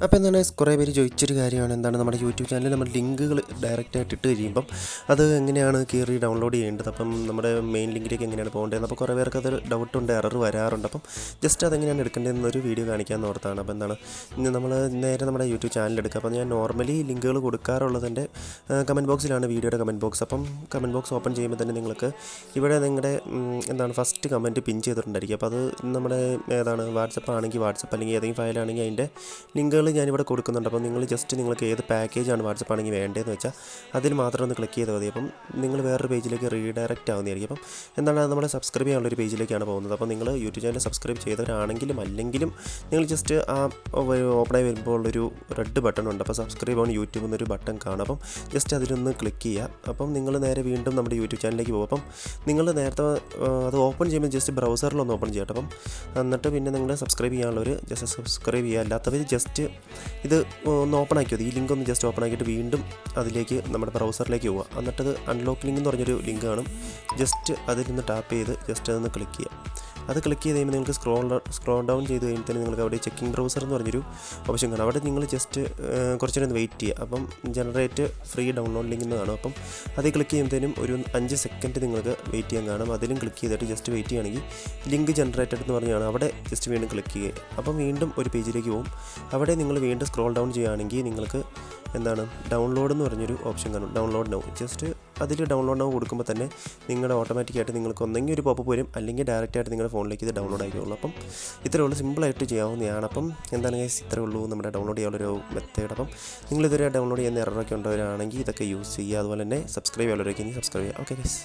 അപ്പോൾ എന്താണ് കുറേ പേര് ചോദിച്ചൊരു കാര്യമാണ് എന്താണ് നമ്മുടെ യൂട്യൂബ് ചാനലിൽ നമ്മൾ ലിങ്കുകൾ ഡയറക്റ്റായിട്ട് ഇട്ട് കഴിയുമ്പം അത് എങ്ങനെയാണ് കയറി ഡൗൺലോഡ് ചെയ്യേണ്ടത്, അപ്പം നമ്മുടെ മെയിൻ ലിങ്കിലേക്ക് എങ്ങനെയാണ് പോകേണ്ടത്. അപ്പോൾ കുറേ പേർക്ക് അത് ഡൗട്ടുണ്ട്, എറർ വരാറുണ്ട്. അപ്പം ജസ്റ്റ് അതെങ്ങനെയാണ് എടുക്കേണ്ടതെന്നൊരു വീഡിയോ കാണിക്കാമെന്ന് ഓർത്താണ്. അപ്പോൾ എന്താണ് ഇന്ന് നമ്മൾ നേരെ നമ്മുടെ യൂട്യൂബ് ചാനൽ എടുക്കുക. അപ്പോൾ ഞാൻ നോർമലി ലിങ്കുകൾ കൊടുക്കാറുള്ളതിൻ്റെ കമൻറ്റ് ബോക്സിലാണ്, വീഡിയോയുടെ കമൻറ്റ് ബോക്സ്. അപ്പം കമൻറ്റ് ബോക്സ് ഓപ്പൺ ചെയ്യുമ്പോൾ തന്നെ നിങ്ങൾക്ക് ഇവിടെ നിങ്ങളുടെ എന്താണ് ഫസ്റ്റ് കമൻറ്റ് പിൻ ചെയ്തിട്ടുണ്ടായിരിക്കും. അപ്പോൾ അത് നമ്മുടെ ഏതാണ് വാട്സപ്പ് ആണെങ്കിൽ വാട്സപ്പ്, അല്ലെങ്കിൽ ഏതെങ്കിലും ഫയലാണെങ്കിൽ അതിൻ്റെ ലിങ്കുകൾ ഞാനിവിടെ കൊടുക്കുന്നുണ്ട്. അപ്പോൾ നിങ്ങൾ ജസ്റ്റ് നിങ്ങൾക്ക് ഏത് പാക്കേജാണ് വാട്സപ്പ് ആണെങ്കിൽ വേണ്ടതെന്ന് വെച്ചാൽ അതിൽ മാത്രം ഒന്ന് ക്ലിക്ക് ചെയ്താൽ മതി. അപ്പം നിങ്ങൾ വേറൊരു പേജിലേക്ക് റീഡയറക്റ്റ് ആവുന്നതായിരിക്കും. അപ്പം എന്താണ് നമ്മുടെ സബ്സ്ക്രൈബ് ചെയ്യാനുള്ളൊരു പേജിലേക്കാണ് പോകുന്നത്. അപ്പോൾ നിങ്ങൾ യൂട്യൂബ് ചാനൽ സബ്സ്ക്രൈബ് ചെയ്തവരാണെങ്കിലും അല്ലെങ്കിലും നിങ്ങൾ ജസ്റ്റ് ആ ഓപ്പണായി വരുമ്പോൾ ഉള്ളൊരു റെഡ് ബട്ടൺ ഉണ്ട്. അപ്പോൾ സബ്സ്ക്രൈബ് ഓൺ യൂട്യൂബ് എന്നൊരു ബട്ടൺ കാണും. അപ്പം ജസ്റ്റ് അതിലൊന്ന് ക്ലിക്ക് ചെയ്യുക. അപ്പം നിങ്ങൾ നേരെ വീണ്ടും നമ്മുടെ യൂട്യൂബ് ചാനലിലേക്ക് പോകും. അപ്പം നിങ്ങൾ നേരത്തെ അത് ഓപ്പൺ ചെയ്യുമ്പോൾ ജസ്റ്റ് ബ്രൗസറിലൊന്ന് ഓപ്പൺ ചെയ്യട്ടെ. അപ്പം എന്നിട്ട് പിന്നെ നിങ്ങൾ സബ്സ്ക്രൈബ് ചെയ്യാനുള്ളവർ ജസ്റ്റ് സബ്സ്ക്രൈബ് ചെയ്യുക, അല്ലാത്തവർ ജസ്റ്റ് ഇത് ഒന്ന് ഓപ്പൺ ആക്കി മതി. ഈ ലിങ്ക് ഒന്ന് ജസ്റ്റ് ഓപ്പൺ ആക്കിയിട്ട് വീണ്ടും അതിലേക്ക് നമ്മുടെ ബ്രൗസറിലേക്ക് പോവുക. എന്നിട്ടത് അൺലോക്ക് ലിങ്ക് എന്ന് പറഞ്ഞൊരു ലിങ്ക് കാണും. ജസ്റ്റ് അതിൽ നിന്ന് ടാപ്പ് ചെയ്ത് ജസ്റ്റ് അതൊന്ന് ക്ലിക്ക് ചെയ്യുക. അത് ക്ലിക്ക് ചെയ്ത് കഴിയുമ്പോൾ നിങ്ങൾക്ക് സ്ക്രോൾ ഡൗൺ ചെയ്ത് കഴിയുമ്പോൾ നിങ്ങൾക്ക് അവിടെ ചെക്കിംഗ് ബ്രൗസർ എന്ന് പറഞ്ഞൊരു ഓപ്ഷൻ കാണും. അവിടെ നിങ്ങൾ ജസ്റ്റ് കുറച്ച് നേരം വെയിറ്റ് ചെയ്യുക. അപ്പം ജനറേറ്റ് ഫ്രീ ഡൗൺലോഡ് ലിങ്ക് എന്ന് കാണും. അപ്പം അതിൽ ക്ലിക്ക് ചെയ്യുമ്പോഴത്തേനും ഒരു 5 സെക്കൻഡ് നിങ്ങൾക്ക് വെയിറ്റ് ചെയ്യാൻ കാണും. അതിലും ക്ലിക്ക് ചെയ്തിട്ട് ജസ്റ്റ് വെയിറ്റ് ചെയ്യുകയാണെങ്കിൽ ലിങ്ക് ജനറേറ്റഡ് എന്ന് പറഞ്ഞാണ് അവിടെ ജസ്റ്റ് വീണ്ടും ക്ലിക്ക് ചെയ്യുക. അപ്പം വീണ്ടും ഒരു പേജിലേക്ക് പോകും. അവിടെ നിങ്ങൾ വീണ്ടും സ്ക്രോൾ ഡൗൺ ചെയ്യുകയാണെങ്കിൽ നിങ്ങൾക്ക് എന്താണ് ഡൗൺലോഡ് എന്ന് പറഞ്ഞൊരു ഓപ്ഷൻ കാണും. ഡൗൺലോഡ് നൗ, ജസ്റ്റ് അതിൽ ഡൗൺലോഡ് നൗ കൊടുക്കുമ്പോൾ തന്നെ നിങ്ങളുടെ ഓട്ടോമാറ്റിക്കായിട്ട് നിങ്ങൾക്ക് ഒന്നെങ്കിൽ ഒരു പോപ്പ് വരും, അല്ലെങ്കിൽ ഡയറക്റ്റായിട്ട് നിങ്ങളുടെ ഫോണിലേക്ക് ഇത് ഡൗൺലോഡ് ആക്കിയുള്ളൂ. അപ്പം ഇത്രയേ ഉള്ളൂ, സിമ്പിളായിട്ട് ചെയ്യാവുന്നതാണ്. അപ്പം എന്താണ് ഗൈസ്, ഇത്രയേ ഉള്ളൂ നമ്മുടെ ഡൗൺലോഡ് ചെയ്യാനുള്ളൊരു മെത്തേഡ്. അപ്പം നിങ്ങളിതുവരെ ഡൗൺലോഡ് ചെയ്യുന്ന എററൊക്കെ ഉള്ളവരാണെങ്കിൽ ഇതൊക്കെ യൂസ് ചെയ്യുക. അതുപോലെ തന്നെ സബ്സ്ക്രൈബ് ചെയ്യുന്നവരൊക്കെ ഇനി സബ്സ്ക്രൈബ് ചെയ്യുക. Okay guys.